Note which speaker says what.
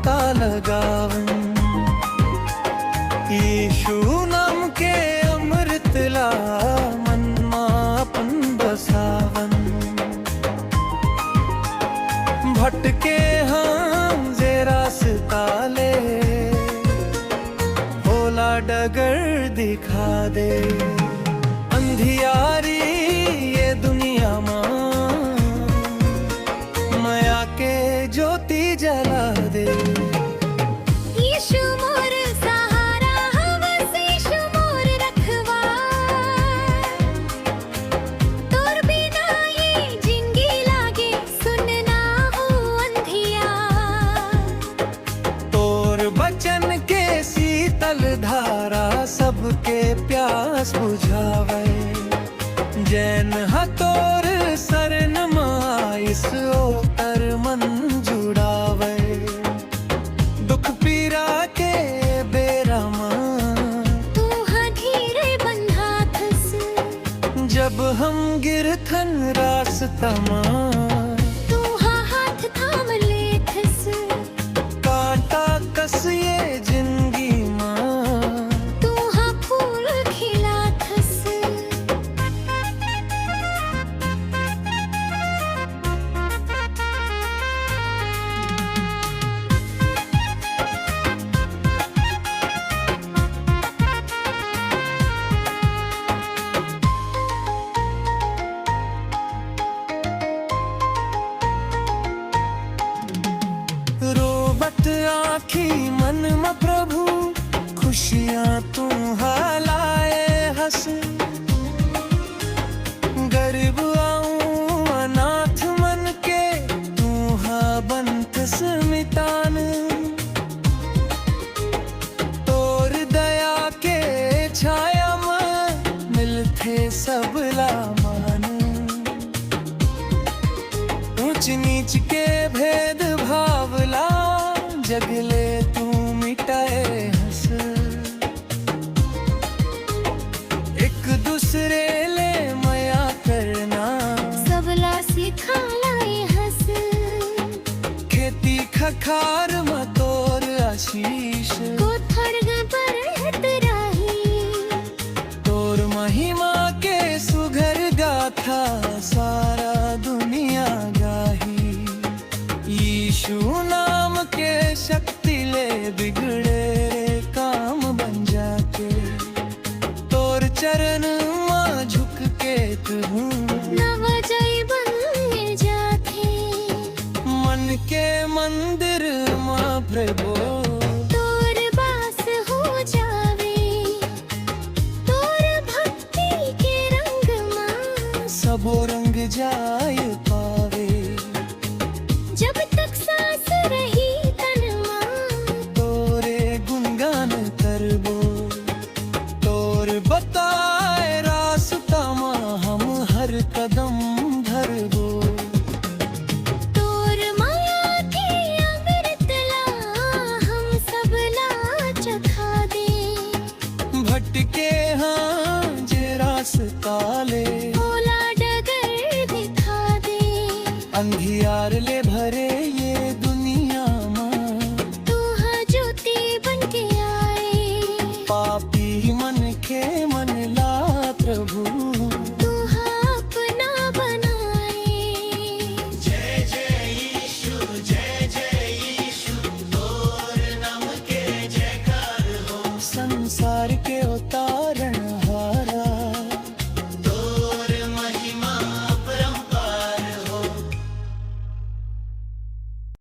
Speaker 1: पता लगावन। यीशु नाम के अमृत ला मन मां अपन बसावन। भटके हम जे रास्ता ले, भोला डगर दिखा दे। अंधियारी ये दुनिया मां, माया के ज्योति जला दे।
Speaker 2: यीशु मोर सहारा हवस, यीशु मोर रखवार। तोर बिना ये जिंदगी लागे सुनना हो अंधियार।
Speaker 1: तोर बचन के शीतल धारा सबके प्यास बुझावे। जैन हतोर सरन माइस ओकर मन जुड़ावे। दुख पीरा के बेरा मां,
Speaker 2: तू हाँ धीरे बंधा थस।
Speaker 1: जब हम गिरथन रास्ता मां,
Speaker 2: तू हाँ हाथ थाम ले थस।
Speaker 1: कांटा कस ये जिंदगी मां,
Speaker 2: तू हाँ फूल खिला थस।
Speaker 1: रोबत आँखी मन में प्रभु, खुशियाँ तू हालाए हंस। गरीब आऊं अनाथ मन के, तू हा बंतस मिटान। तोर दया के छाया में मिलते सब लामान। ऊंच नीच के भेद भावला जगले तू मिटाए हंस। एक दूसरे ले माया करना
Speaker 2: सबला सिखालाए हंस।
Speaker 1: खेती खखार में तोर आशीष।
Speaker 2: कोथर बरहत राही,
Speaker 1: तोर महिमा के सुघर गाथा सारा दुनिया गाही। यीशु नाम के शक्ति ले बिगड़े काम बन जाके। तोर चरण मां झुक के तू
Speaker 2: नव जय बन जाथे।
Speaker 1: मन के मंदिर मां प्रभु,
Speaker 2: तोर बास हो जावे। तोर भक्ति के रंग मां,
Speaker 1: सबो रंग जाय पावे।
Speaker 2: जब तक सांस रही तन मां,
Speaker 1: तोरे गुणगान करबो। तोर बताए रास्ता मां हम हर कदम धरबो।
Speaker 2: तोर माया के अमृत ला हम सबला चखा दे।
Speaker 1: भटके हाँ जे रास्ता ले,
Speaker 2: भोला डगर दिखा दे।
Speaker 1: अंधियार ले भरे ये दुनिया मां,
Speaker 2: तू हाँ ज्योति बन के आए।
Speaker 1: पापी मन के मन ला प्रभु।